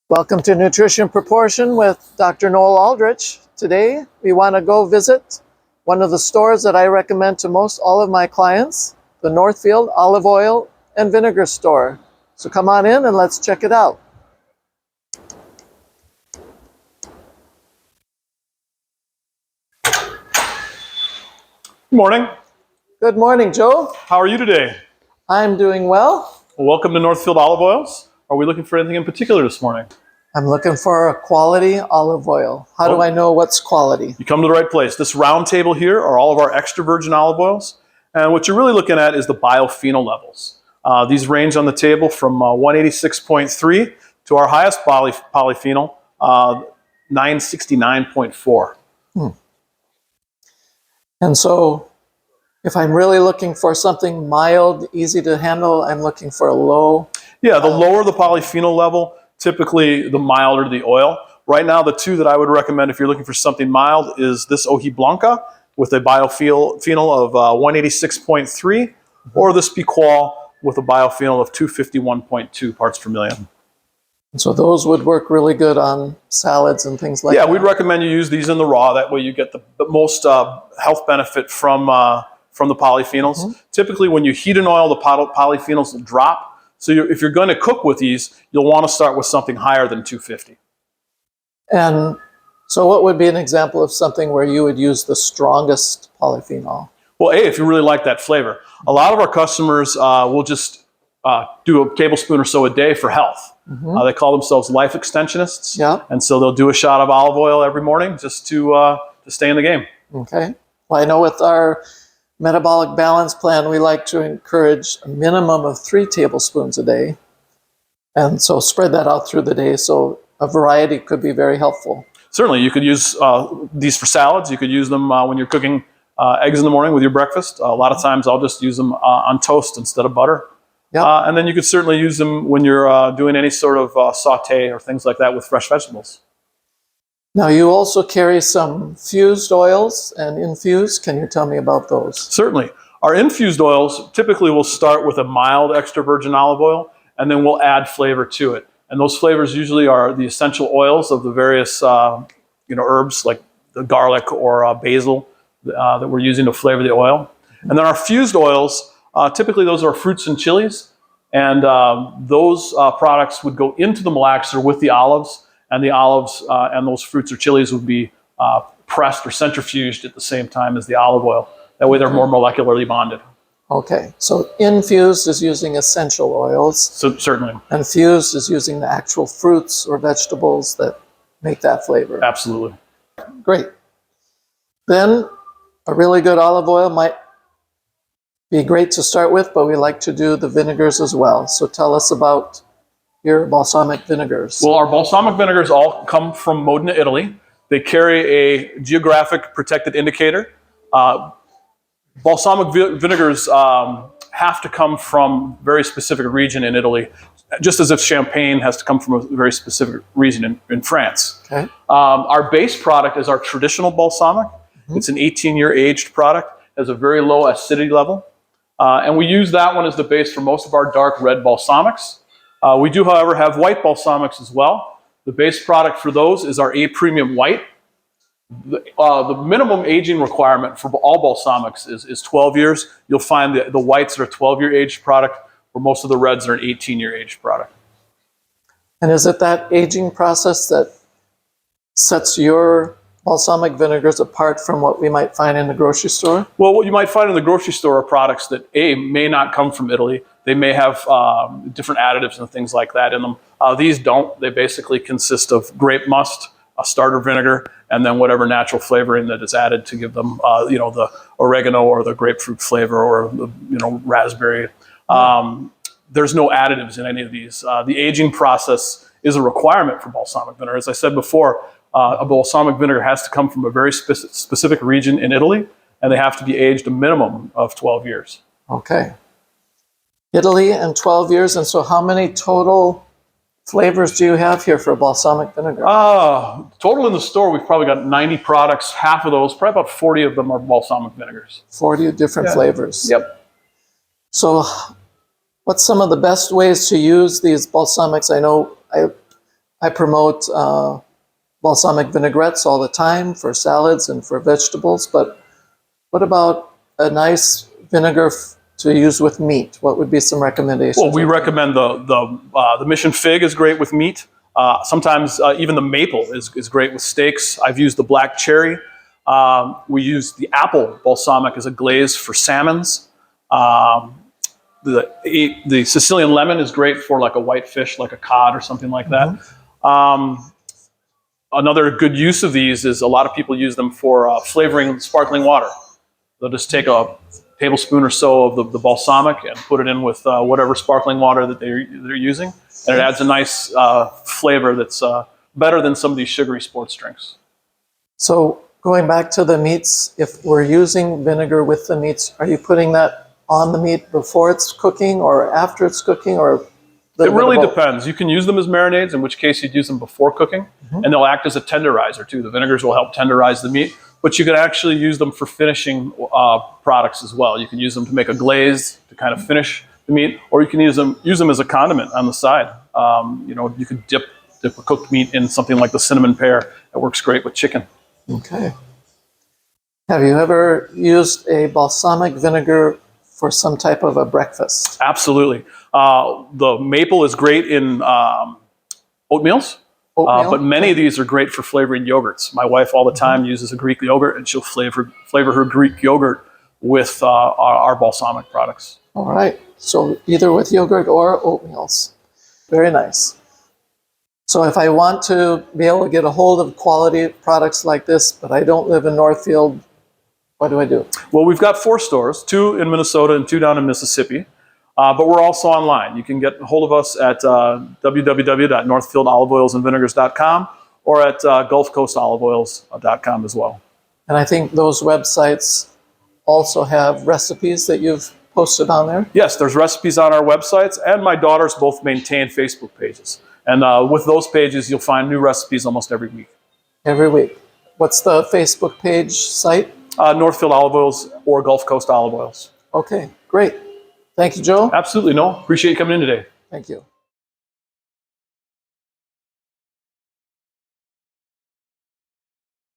Welcome to Nutrition Proportion with Dr. Noel Aldrich. Today, we want to go visit one of the stores that I recommend to most all of my clients, the Northfield Olive Oil and Vinegar Store. So come on in and let's check it out. Good morning. Good morning, Joe. How are you today? I'm doing well. Welcome to Northfield Olive Oils. Are we looking for anything in particular this morning? I'm looking for a quality olive oil. How do I know what's quality? You come to the right place. This round table here are all of our extra virgin olive oils. And what you're really looking at is the biophenol levels. These range on the table from 186.3 to our highest polyphenol, 969.4. And so if I'm really looking for something mild, easy to handle, I'm looking for a low. Yeah, the lower the polyphenol level, typically the milder the oil. Right now, the two that I would recommend if you're looking for something mild is this Hoja Blanca with a biophenol of 186.3, or this Piqual with a biophenol of 251.2 parts per million. And so those would work really good on salads and things like that. Yeah, we'd recommend you use these in the raw. That way you get the most health benefit from the polyphenols. Typically, when you heat an oil, the polyphenols will drop. So if you're going to cook with these, you'll want to start with something higher than 250. And so what would be an example of something where you would use the strongest polyphenol? Well, if you really like that flavor. A lot of our customers will just do a tablespoon or so a day for health. They call themselves life extensionists. Yeah. And so they'll do a shot of olive oil every morning just to stay in the game. Okay. Well, I know with our metabolic balance plan, we like to encourage a minimum of 3 tablespoons a day. And so spread that out through the day. So a variety could be very helpful. Certainly, you could use these for salads. You could use them when you're cooking eggs in the morning with your breakfast. A lot of times I'll just use them on toast instead of butter. Yep. And then you could certainly use them when you're doing any sort of saute or things like that with fresh vegetables. Now, you also carry some fused oils and infused. Can you tell me about those? Certainly. Our infused oils typically will start with a mild extra virgin olive oil, and then we'll add flavor to it. And those flavors usually are the essential oils of the various herbs like the garlic or basil that we're using to flavor the oil. And then our fused oils, typically those are fruits and chilies, and those products would go into the malaxer with the olives, and the olives and those fruits or chilies would be pressed or centrifuged at the same time as the olive oil. That way they're more molecularly bonded. Okay, so infused is using essential oils. So certainly. And fused is using the actual fruits or vegetables that make that flavor. Absolutely. Great. Then a really good olive oil might be great to start with, but we like to do the vinegars as well. So tell us about your balsamic vinegars. Well, our balsamic vinegars all come from Modena, Italy. They carry a geographic protected indicator. Balsamic vinegars have to come from a very specific region in Italy, just as if champagne has to come from a very specific region in France. Okay. Our base product is our traditional balsamic. It's an 18-year aged product, has a very low acidity level. And we use that one as the base for most of our dark red balsamics. We do, however, have white balsamics as well. The base product for those is our A Premium White. The minimum aging requirement for all balsamics is 12 years. You'll find the whites are a 12-year aged product, where most of the reds are an 18-year aged product. And is it that aging process that sets your balsamic vinegars apart from what we might find in the grocery store? Well, what you might find in the grocery store are products that may not come from Italy. They may have different additives and things like that in them. These don't. They basically consist of grape must, a starter vinegar, and then whatever natural flavoring that is added to give them, the oregano or the grapefruit flavor or the, raspberry. There's no additives in any of these. The aging process is a requirement for balsamic vinegar. As I said before, a balsamic vinegar has to come from a very specific region in Italy, and they have to be aged a minimum of 12 years. Okay. Italy and 12 years. And so how many total flavors do you have here for balsamic vinegar? Total in the store, we've probably got 90 products. Half of those, probably about 40 of them are balsamic vinegars. 40 different flavors. Yep. So what's some of the best ways to use these balsamics? I know I promote balsamic vinaigrettes all the time for salads and for vegetables, but what about a nice vinegar to use with meat? What would be some recommendations? Well, we recommend the Mission Fig is great with meat. Sometimes even the maple is great with steaks. I've used the black cherry. We use the apple balsamic as a glaze for salmons. The Sicilian lemon is great for like a white fish, like a cod or something like that. Another good use of these is a lot of people use them for flavoring sparkling water. They'll just take a tablespoon or so of the balsamic and put it in with whatever sparkling water that they're using, and it adds a nice flavor that's better than some of these sugary sports drinks. So going back to the meats, if we're using vinegar with the meats, are you putting that on the meat before it's cooking or after it's cooking, or it really depends. You can use them as marinades, in which case you'd use them before cooking, and they'll act as a tenderizer too. The vinegars will help tenderize the meat, but you can actually use them for finishing products as well. You can use them to make a glaze to kind of finish the meat, or you can use them as a condiment on the side. You could dip a cooked meat in something like the cinnamon pear. It works great with chicken. Okay. Have you ever used a balsamic vinegar for some type of a breakfast? Absolutely. The maple is great in oatmeals. But many of these are great for flavoring yogurts. My wife all the time uses a Greek yogurt, and she'll flavor her Greek yogurt with our balsamic products. All right. So either with yogurt or oatmeals. Very nice. So if I want to be able to get a hold of quality products like this, but I don't live in Northfield, what do I do? Well, we've got 4 stores, 2 in Minnesota and 2 down in Mississippi. But we're also online. You can get a hold of us at www.northfieldoliveoilsandvinegars.com or at gulfcoastoliveoils.com as well. And I think those websites also have recipes that you've posted on there? Yes, there's recipes on our websites, and my daughters both maintain Facebook pages. And with those pages, you'll find new recipes almost every week. Every week. What's the Facebook page site? Northfield Olive Oils or Gulf Coast Olive Oils. Okay, great. Thank you, Joe. Absolutely, no. Appreciate you coming in today. Thank you.